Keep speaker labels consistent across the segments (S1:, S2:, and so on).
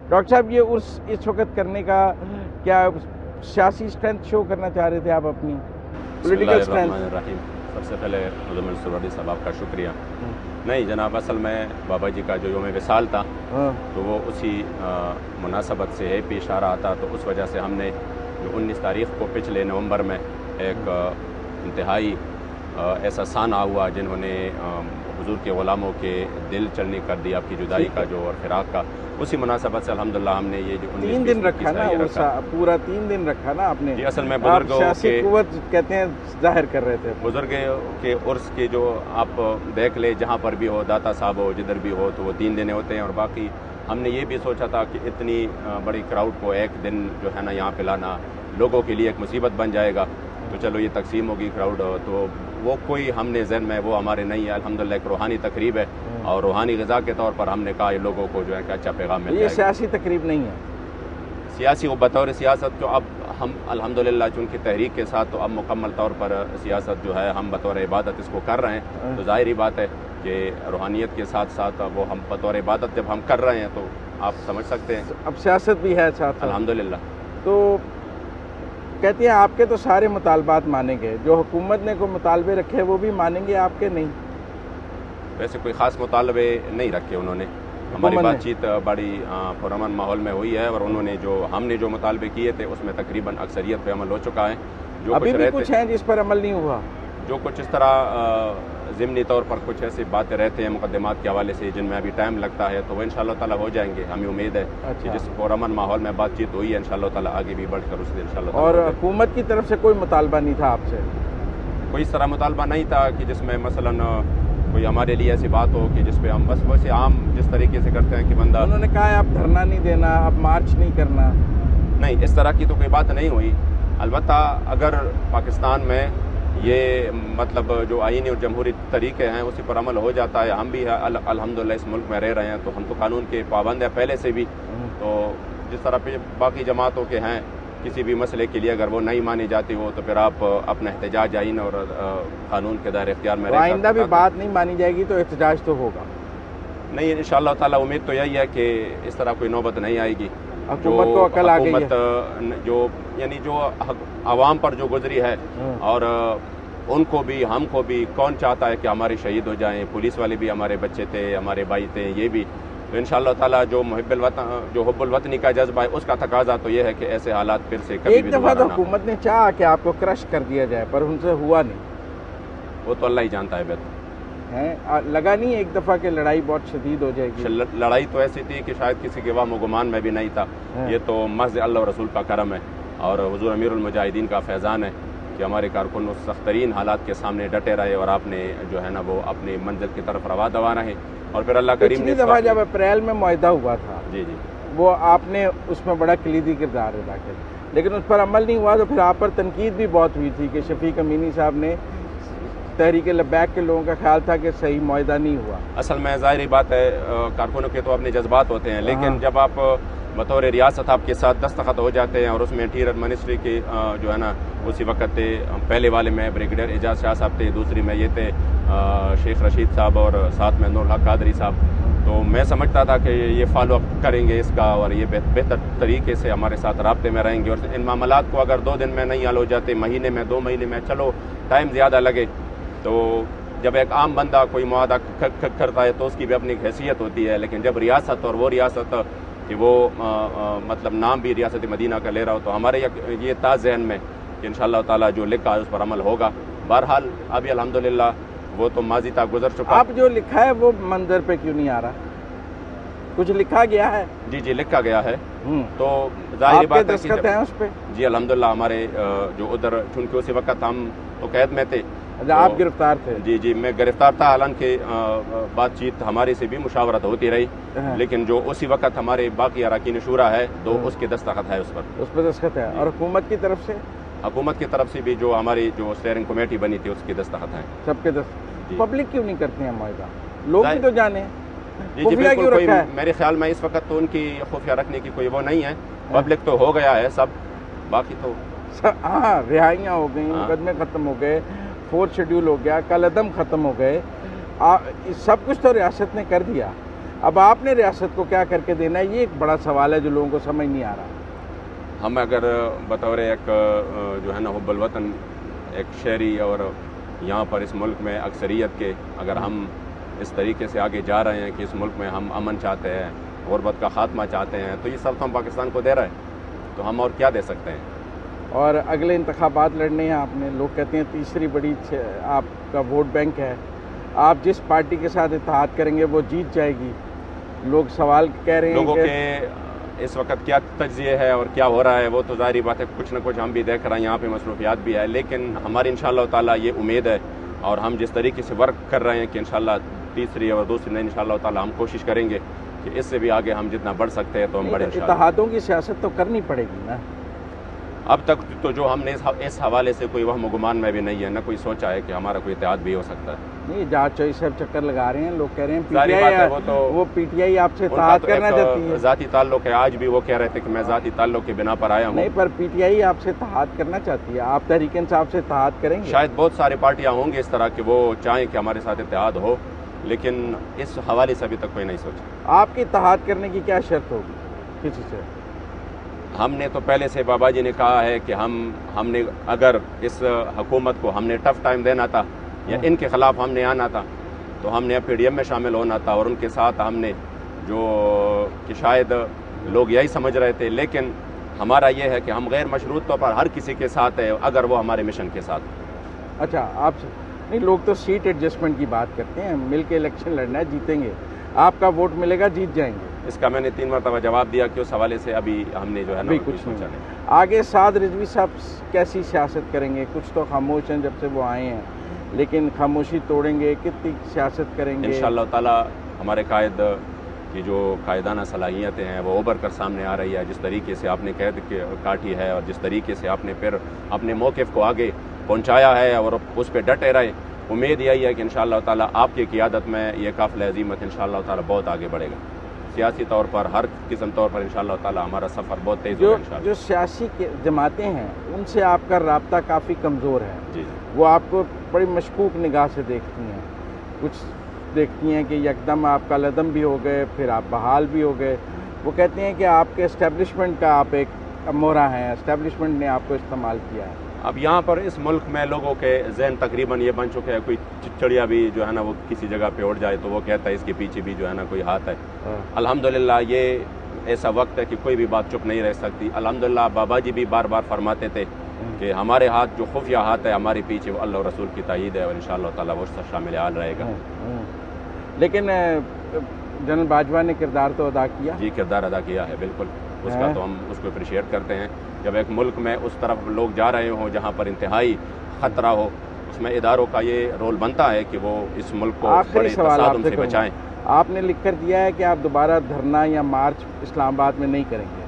S1: Doctor صاحب یہ عرس اس وقت کرنے کا کیا سیاسی اسٹرینتھ شو کرنا چاہ رہے تھے آپ اپنی پولیٹیکل اسٹرینتھ؟
S2: سب سے پہلے مزمل سروردی صاحب آپ کا شکریہ. نہیں جناب، اصل میں بابا جی کا جو یوم وصال تھا تو وہ اسی مناسبت سے ہے پیش آ رہا تھا، تو اس وجہ سے ہم نے جو 19 تاریخ کو پچھلے نومبر میں ایک انتہائی ایسا سانحہ ہوا جنہوں نے حضور کے غلاموں کے دل چلنی کر دی، آپ کی جدائی کا جو اور فراق کا، اسی مناسبت سے الحمدللہ ہم نے یہ جو
S1: 3 دن رکھا نا، پورا 3 دن رکھا نا آپ نے.
S2: جی اصل میں بزرگوں
S1: سیاسی قوت کہتے ہیں ظاہر کر رہے تھے.
S2: بزرگوں کے عرس کے جو آپ دیکھ لے جہاں پر بھی ہو، داتا صاحب ہو، جدھر بھی ہو، تو وہ 3 دن ہوتے ہیں. اور باقی ہم نے یہ بھی سوچا تھا کہ اتنی بڑی کراؤڈ کو ایک دن جو ہے نا یہاں پہ لانا لوگوں کے لیے ایک مصیبت بن جائے گا، تو چلو یہ تقسیم ہوگی کراؤڈ، تو وہ کوئی ہم نے ذہن میں وہ ہمارے نہیں ہے. الحمدللہ ایک روحانی تقریب ہے اور روحانی غذا کے طور پر ہم نے کہا یہ لوگوں کو جو ہے کہ اچھا پیغام مل جائے گا.
S1: یہ سیاسی تقریب نہیں ہے،
S2: سیاسی و بطور سیاست جو اب ہم الحمدللہ چونکہ تحریک کے ساتھ تو اب مکمل طور پر سیاست جو ہے ہم بطور عبادت اس کو کر رہے ہیں، تو ظاہری بات ہے کہ روحانیت کے ساتھ ساتھ وہ ہم بطور عبادت جب ہم کر رہے ہیں تو آپ سمجھ سکتے ہیں
S1: اب سیاست بھی ہے ساتھ
S2: الحمدللہ.
S1: تو کہتے ہیں آپ کے تو سارے مطالبات مانیں گے، جو حکومت نے کوئی مطالبے رکھے وہ بھی مانیں گے آپ کے؟ نہیں،
S2: ویسے کوئی خاص مطالبے نہیں رکھے انہوں نے. ہماری بات چیت بڑی پرامن ماحول میں ہوئی ہے اور انہوں نے جو ہم نے جو مطالبے کیے تھے اس میں تقریباً اکثریت پہ عمل ہو چکا ہے. جو
S1: ابھی بھی کچھ ہیں جس پر عمل نہیں ہوا،
S2: جو کچھ اس طرح ضمنی طور پر کچھ ایسی باتیں رہتے ہیں مقدمات کے حوالے سے جن میں ابھی ٹائم لگتا ہے، تو وہ انشاءاللہ تعالیٰ ہو جائیں گے. ہمیں امید ہے کہ جس پرامن ماحول میں بات چیت ہوئی ہے انشاءاللہ تعالیٰ آگے بھی بڑھ کر اس سے انشاءاللہ.
S1: اور حکومت کی طرف سے کوئی مطالبہ نہیں تھا آپ سے؟
S2: کوئی اس طرح مطالبہ نہیں تھا کہ جس میں مثلاً کوئی ہمارے لیے ایسی بات ہو کہ جس پہ ہم بس ویسے عام جس طریقے سے کرتے ہیں کہ بندہ.
S1: انہوں نے کہا ہے اب دھرنا نہیں دینا، اب مارچ نہیں کرنا؟
S2: نہیں، اس طرح کی تو کوئی بات نہیں ہوئی. البتہ اگر پاکستان میں یہ مطلب جو آئینی اور جمہوری طریقے ہیں اسی پر عمل ہو جاتا ہے، ہم بھی الحمدللہ اس ملک میں رہ رہے ہیں تو ہم تو قانون کے پابند ہیں پہلے سے بھی. تو جس طرح پہ باقی جماعتوں کے ہیں کسی بھی مسئلے کے لیے اگر وہ نہیں مانی جاتی ہو تو پھر آپ اپنا احتجاج آئین اور قانون کے دائرے اختیار میں رہ کر
S1: آئندہ بھی بات نہیں مانی جائے گی تو احتجاج تو ہوگا؟
S2: نہیں، انشاءاللہ تعالیٰ امید تو یہی ہے کہ اس طرح کوئی نوبت نہیں آئے گی.
S1: حکومت کو عقل آ گئی ہے،
S2: حکومت جو یعنی جو عوام پر جو گزری ہے اور ان کو بھی ہم کو بھی کون چاہتا ہے کہ ہمارے شہید ہو جائیں. پولیس والے بھی ہمارے بچے تھے، ہمارے بھائی تھے، یہ بھی. تو انشاءاللہ تعالیٰ جو محب الوطن جو حب الوطنی کا جذبہ ہے اس کا تقاضا تو یہ ہے کہ ایسے حالات پھر سے کبھی بھی دوبارہ نہ.
S1: ایک دفعہ تو حکومت نے چاہا کہ آپ کو کرش کر دیا جائے پر ان سے ہوا نہیں.
S2: وہ تو اللہ ہی جانتا ہے بہتر.
S1: لگا نہیں ایک دفعہ کہ لڑائی بہت شدید ہو جائے گی؟
S2: لڑائی تو ایسی تھی کہ شاید کسی کے وہم و گمان میں بھی نہیں تھا. یہ تو محض اللہ و رسول کا کرم ہے اور حضور امیر المجاہدین کا فیضان ہے کہ ہمارے کارکن اس سخت ترین حالات کے سامنے ڈٹے رہے اور آپ نے جو ہے نا وہ اپنی منزل کی طرف روا دوا رہے. اور پھر اللہ کریم نے
S1: دفعہ جب اپریل میں معاہدہ ہوا تھا
S2: جی
S1: وہ آپ نے اس میں بڑا کلیدی کردار ادا کیا، لیکن اس پر عمل نہیں ہوا تو پھر آپ پر تنقید بھی بہت ہوئی تھی کہ شفیق امینی صاحب نے تحریک لبیک کے لوگوں کا خیال تھا کہ صحیح معاہدہ نہیں ہوا. اصل
S2: میں ظاہری بات ہے کارکنوں کے تو اپنے جذبات ہوتے ہیں، لیکن جب آپ بطور ریاست آپ کے ساتھ دستخط ہو جاتے ہیں اور اس میں انٹیریئر منسٹری کی جو ہے نا اسی وقت پہلے والے میں بریگیڈیئر اعجاز شاہ صاحب تھے، دوسری میں یہ تھے شیخ رشید صاحب اور ساتھ میں نور الحق قادری صاحب. تو میں سمجھتا تھا کہ یہ فالو اپ کریں گے اس کا اور یہ بہتر طریقے سے ہمارے ساتھ رابطے میں رہیں گے اور ان معاملات کو اگر 2 دن میں نہیں حل ہو جاتے، مہینے میں 2 مہینے میں، چلو ٹائم زیادہ لگے. تو جب ایک عام بندہ کوئی معاہدہ کرتا ہے تو اس کی بھی اپنی حیثیت ہوتی ہے، لیکن جب ریاست اور وہ ریاست کہ وہ مطلب نام بھی ریاست مدینہ کا لے رہا ہو تو ہمارے یہ تھا ذہن میں کہ انشاءاللہ تعالیٰ جو لکھا ہے اس پر عمل ہوگا. بہرحال ابھی الحمدللہ وہ تو ماضی تھا گزر چکا.
S1: آپ جو لکھا ہے وہ منظر پہ کیوں نہیں آ رہا؟ کچھ لکھا گیا ہے؟
S2: جی لکھا گیا ہے. تو ظاہر بات ہے
S1: دستخط ہیں اس پہ؟
S2: جی الحمدللہ ہمارے جو ادھر چونکہ اسی وقت ہم تو قید میں تھے.
S1: آپ گرفتار تھے؟
S2: جی میں گرفتار تھا، حالانکہ بات چیت ہماری سے بھی مشاورت ہوتی رہی، لیکن جو اسی وقت ہمارے باقی اراکین شورا ہے تو اس کے دستخط ہے اس پر
S1: دستخط ہے. اور حکومت کی طرف سے؟
S2: حکومت کی طرف سے بھی جو ہماری جو اسٹیئرنگ کمیٹی بنی تھی اس کے دستخط ہیں.
S1: سب کے دستخط. پبلک کیوں نہیں کرتے ہیں معاہدہ؟ لوگ بھی تو جانے.
S2: جی بالکل. کوئی میرے خیال میں اس وقت تو ان کی خفیہ رکھنے کی کوئی وہ نہیں ہے. پبلک تو ہو گیا ہے سب، باقی تو
S1: ہاں رہائیاں ہو گئیں، مقدمے ختم ہو گئے، 4th شیڈول ہو گیا، کالعدم ختم ہو گئے، سب کچھ تو ریاست نے کر دیا. اب آپ نے ریاست کو کیا کر کے دینا ہے، یہ ایک بڑا سوال ہے جو لوگوں کو سمجھ نہیں آ رہا۔
S2: ہم اگر بطور ایک جو ہے نا حب الوطن ایک شہری اور یہاں پر اس ملک میں اکثریت کے اگر ہم اس طریقے سے آگے جا رہے ہیں کہ اس ملک میں ہم امن چاہتے ہیں، غربت کا خاتمہ چاہتے ہیں، تو یہ سب تو ہم پاکستان کو دے رہے ہیں، تو ہم اور کیا دے سکتے ہیں۔
S1: اور اگلے انتخابات لڑنے ہیں آپ نے، لوگ کہتے ہیں تیسری بڑی آپ کا ووٹ بینک ہے، آپ جس پارٹی کے ساتھ اتحاد کریں گے وہ جیت جائے گی۔ لوگ سوال کہہ رہے ہیں
S2: لوگوں
S1: کہ
S2: کے اس وقت کیا تجزیے ہے اور کیا ہو رہا ہے وہ تو ظاہری بات ہے، کچھ نہ کچھ ہم بھی دیکھ رہے ہیں، یہاں پہ مصروفیات بھی ہے، لیکن ہماری انشاءاللہ تعالیٰ یہ امید ہے اور ہم جس طریقے سے ورک کر رہے ہیں کہ انشاءاللہ تیسری اور دوسری نہیں، انشاءاللہ تعالیٰ ہم کوشش کریں گے کہ اس سے بھی آگے ہم جتنا بڑھ سکتے ہیں تو ہم بڑھیں انشاءاللہ۔
S1: اتحادوں کی سیاست تو کرنی پڑے گی نا۔
S2: اب تک تو جو ہم نے اس حوالے سے کوئی وہم و گمان میں بھی نہیں ہے، نہ کوئی سوچا ہے کہ ہمارا کوئی اتحاد بھی ہو سکتا ہے۔
S1: نہیں، جہاز چوئی صاحب چکر لگا رہے ہیں، لوگ کہہ رہے ہیں
S2: ظاہری بات ہے
S1: وہ پی ٹی آئی آپ سے
S2: ان کا
S1: اتحاد
S2: تو
S1: کرنا
S2: ایک
S1: چاہتی ہے۔
S2: ذاتی تعلق ہے، آج بھی وہ کہہ رہے تھے کہ میں ذاتی تعلق کے بنا پر آیا ہوں۔
S1: نہیں، پر پی ٹی آئی آپ سے اتحاد کرنا چاہتی ہے، آپ تحریک انصاف سے اتحاد کریں گے؟
S2: شاید بہت سارے پارٹیاں ہوں گے اس طرح کہ وہ چاہیں کہ ہمارے ساتھ اتحاد ہو، لیکن اس حوالے سے ابھی تک کوئی نہیں سوچا۔
S1: آپ کی اتحاد کرنے کی کیا شرط ہوگی کسی سے؟
S2: ہم نے تو پہلے سے بابا جی نے کہا ہے کہ ہم نے اگر اس حکومت کو ہم نے ٹف ٹائم دینا تھا یا ان کے خلاف ہم نے آنا تھا تو ہم نے پی ڈی ایم میں شامل ہونا تھا، اور ان کے ساتھ ہم نے جو کہ شاید لوگ یہی سمجھ رہے تھے، لیکن ہمارا یہ ہے کہ ہم غیر مشروط طور پر ہر کسی کے ساتھ ہیں اگر وہ ہمارے مشن کے ساتھ۔
S1: اچھا، آپ سے نہیں، لوگ تو سیٹ ایڈجسٹمنٹ کی بات کرتے ہیں، مل کے الیکشن لڑنا ہے، جیتیں گے، آپ کا ووٹ ملے گا، جیت جائیں گے۔
S2: اس کا میں نے 3 مرتبہ جواب دیا کہ اس حوالے سے ابھی ہم نے جو ہے نا
S1: کچھ
S2: سوچا
S1: نہیں۔
S2: نہیں۔
S1: آگے سعد رضوی صاحب کیسی سیاست کریں گے؟ کچھ تو خاموش ہیں جب سے وہ آئے ہیں، لیکن خاموشی توڑیں گے، کتنی سیاست کریں گے؟
S2: انشاءاللہ تعالیٰ ہمارے قائد کی جو قائدانہ صلاحیتیں ہیں وہ ابھر کر سامنے آ رہی ہے، جس طریقے سے آپ نے قید کاٹی ہے اور جس طریقے سے آپ نے پھر اپنے موقف کو آگے پہنچایا ہے اور اس پہ ڈٹے رہے، امید یہی ہے کہ انشاءاللہ تعالیٰ آپ کی قیادت میں یہ قافلہ عظیمت انشاءاللہ تعالیٰ بہت آگے بڑھے گا، سیاسی طور پر ہر قسم طور پر انشاءاللہ تعالیٰ ہمارا سفر بہت تیز ہوگا انشاءاللہ۔
S1: جو سیاسی جماعتیں ہیں ان سے آپ کا رابطہ کافی کمزور ہے،
S2: جی
S1: وہ آپ کو بڑی مشکوک نگاہ سے دیکھتی ہیں، کچھ دیکھتی ہیں کہ یکدم آپ کا لدم بھی ہو گئے، پھر آپ بحال بھی ہو گئے، وہ کہتے ہیں کہ آپ کے اسٹیبلشمنٹ کا آپ ایک مورا ہیں، اسٹیبلشمنٹ نے آپ کو استعمال کیا ہے۔
S2: اب یہاں پر اس ملک میں لوگوں کے ذہن تقریباً یہ بن چکے ہیں، کوئی چڑیا بھی جو ہے نا وہ کسی جگہ پہ اڑ جائے تو وہ کہتا ہے اس کے پیچھے بھی جو ہے نا کوئی ہاتھ ہے۔ الحمدللہ یہ ایسا وقت ہے کہ کوئی بھی بات چپ نہیں رہ سکتی۔ الحمدللہ بابا جی بھی بار بار فرماتے تھے کہ ہمارے ہاتھ جو خفیہ ہاتھ ہے ہمارے پیچھے وہ اللہ اور رسول کی تائید ہے، اور انشاءاللہ تعالیٰ وہ شامل حال رہے گا۔
S1: لیکن جنرل باجوہ نے کردار تو ادا کیا؟
S2: جی کردار ادا کیا ہے بالکل، اس کا تو ہم اس کو اپریشیٹ کرتے ہیں۔ جب ایک ملک میں اس طرف لوگ جا رہے ہوں جہاں پر انتہائی خطرہ ہو، اس میں اداروں کا یہ رول بنتا ہے کہ وہ اس ملک کو بڑے تصادم سے بچائیں۔
S1: آپ نے لکھ کر دیا ہے کہ آپ دوبارہ دھرنا یا مارچ اسلام آباد میں نہیں کریں گے۔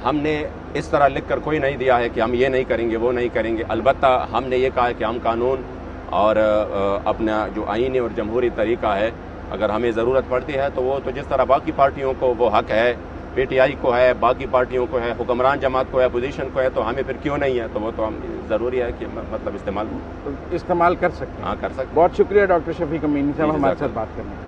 S2: ہم نے اس طرح لکھ کر کوئی نہیں دیا ہے کہ ہم یہ نہیں کریں گے وہ نہیں کریں گے، البتہ ہم نے یہ کہا ہے کہ ہم قانون اور اپنا جو آئینی اور جمہوری طریقہ ہے اگر ہمیں ضرورت پڑتی ہے تو وہ تو جس طرح باقی پارٹیوں کو وہ حق ہے، پی ٹی آئی کو ہے، باقی پارٹیوں کو ہے، حکمران جماعت کو ہے، اپوزیشن کو ہے، تو ہمیں پھر کیوں نہیں ہے؟ تو وہ تو ہم ضروری ہے کہ مطلب استعمال
S1: کر سکتے ہیں۔
S2: ہاں کر سکتے ہیں۔
S1: بہت شکریہ ڈاکٹر شفیق امینی صاحب ہمارے ساتھ بات کرنے